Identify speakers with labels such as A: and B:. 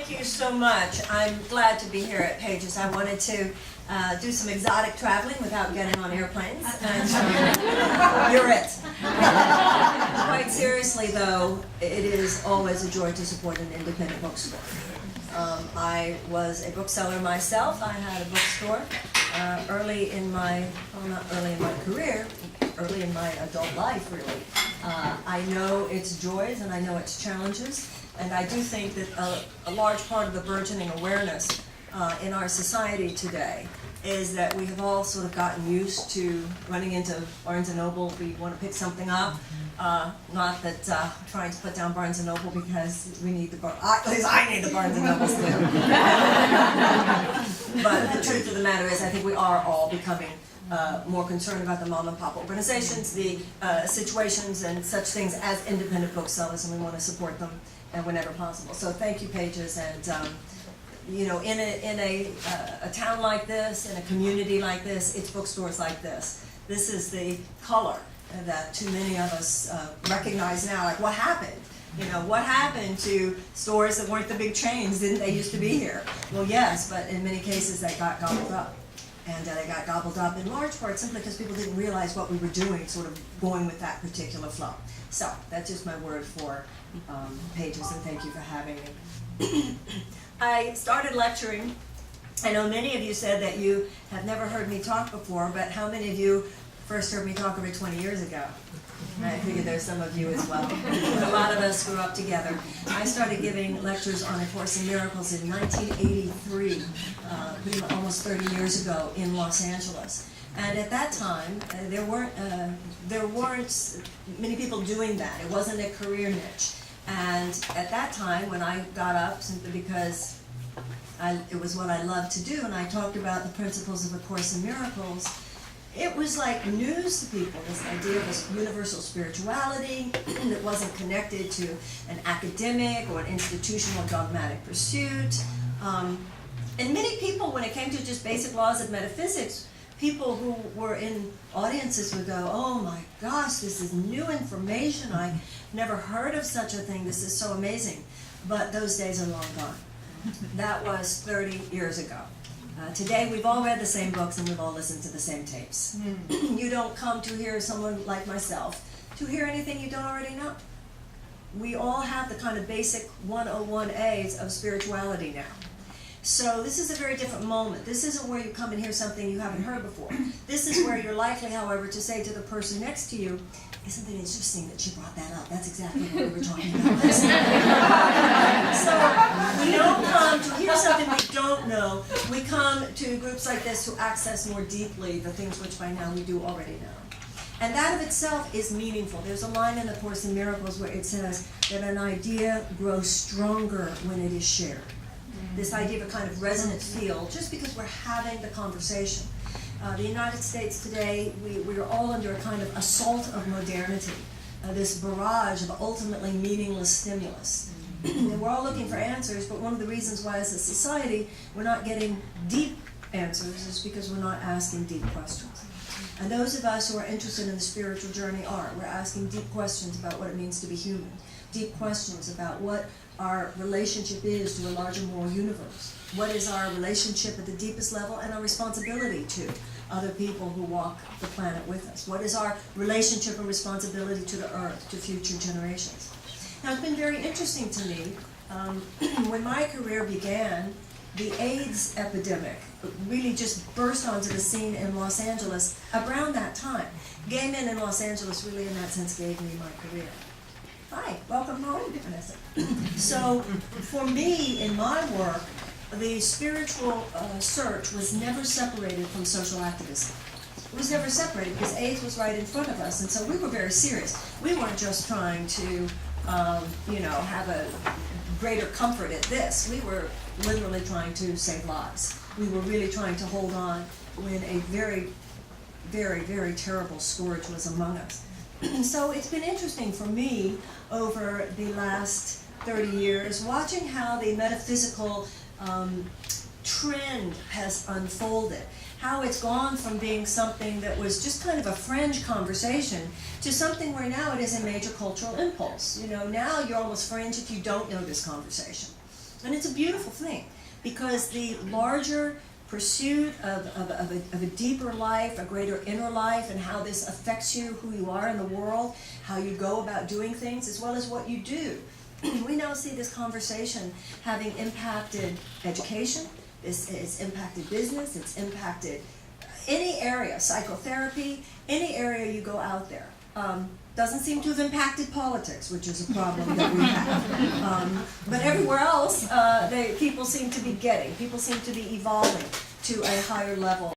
A: Thank you so much. I'm glad to be here at Pages. I wanted to do some exotic traveling without getting on airplanes, and you're it. Quite seriously, though, it is always a joy to support an independent bookstore. I was a bookseller myself. I had a bookstore early in my, well, not early in my career, early in my adult life, really. I know its joys and I know its challenges, and I do think that a large part of the burgeoning awareness in our society today is that we have all sort of gotten used to running into Barnes & Noble if we want to pick something up. Not that trying to put down Barnes & Noble because we need the at least I need the Barnes & Nobles too. But the truth of the matter is I think we are all becoming more concerned about the mom and pop organizations, the situations and such things as independent booksellers, and we want to support them whenever possible. So thank you, Pages, and you know, in a town like this, in a community like this, it's bookstores like this. This is the color that too many of us recognize now. Like, what happened? You know, what happened to stores that weren't the big chains? Didn't they used to be here? Well, yes, but in many cases they got gobbled up. And they got gobbled up in large part simply because people didn't realize what we were doing, sort of going with that particular flow. So that's just my word for Pages, and thank you for having me. I started lecturing. I know many of you said that you have never heard me talk before, but how many of you first heard me talk over 20 years ago? I figured there's some of you as well. A lot of us grew up together. I started giving lectures on A Course in Miracles in 1983, almost 30 years ago in Los Angeles. And at that time, there weren't many people doing that. It wasn't a career niche. And at that time, when I got up, simply because it was what I loved to do, and I talked about the principles of A Course in Miracles, it was like news to people, this idea of this universal spirituality that wasn't connected to an academic or an institutional dogmatic pursuit. And many people, when it came to just basic laws of metaphysics, people who were in audiences would go, oh my gosh, this is new information. I never heard of such a thing. This is so amazing. But those days are long gone. That was 30 years ago. Today we've all read the same books and we've all listened to the same tapes. You don't come to hear someone like myself to hear anything you don't already know. We all have the kind of basic 101As of spirituality now. So this is a very different moment. This isn't where you come and hear something you haven't heard before. This is where you're likely, however, to say to the person next to you, isn't it interesting that you brought that up? That's exactly what we were talking about. So we don't come to hear something we don't know. We come to groups like this to access more deeply the things which by now we do already know. And that of itself is meaningful. There's a line in A Course in Miracles where it says that an idea grows stronger when it is shared. This idea of a kind of resonant field, just because we're having the conversation. The United States today, we're all under a kind of assault of modernity, this barrage of ultimately meaningless stimulus. And we're all looking for answers, but one of the reasons why as a society we're not getting deep answers is because we're not asking deep questions. And those of us who are interested in the spiritual journey are. We're asking deep questions about what it means to be human, deep questions about what our relationship is to a larger moral universe. What is our relationship at the deepest level and our responsibility to other people who walk the planet with us? What is our relationship and responsibility to the earth, to future generations? Now, it's been very interesting to me. When my career began, the AIDS epidemic really just burst onto the scene in Los Angeles around that time. Gay men in Los Angeles really, in that sense, gave me my career. Hi, welcome home, Vanessa. So, for me, in my work, the spiritual search was never separated from social activism. It was never separated because AIDS was right in front of us, and so we were very serious. We weren't just trying to, have a greater comfort at this. We were literally trying to save lives. We were really trying to hold on when a very, very, very terrible scourge was among us. So it's been interesting for me over the last 30 years, watching how the metaphysical trend has unfolded, how it's gone from being something that was just kind of a fringe conversation to something where now it is a major cultural impulse. You know, now you're almost fringe if you don't know this conversation. And it's a beautiful thing, because the larger pursuit of a deeper life, a greater inner life, and how this affects you, who you are in the world, how you go about doing things, as well as what you do. We now see this conversation having impacted education, it's impacted business, it's impacted any area, psychotherapy, any area you go out there. Doesn't seem to have impacted politics, which is a problem that we have. But everywhere else, people seem to be getting, people seem to be evolving to a higher level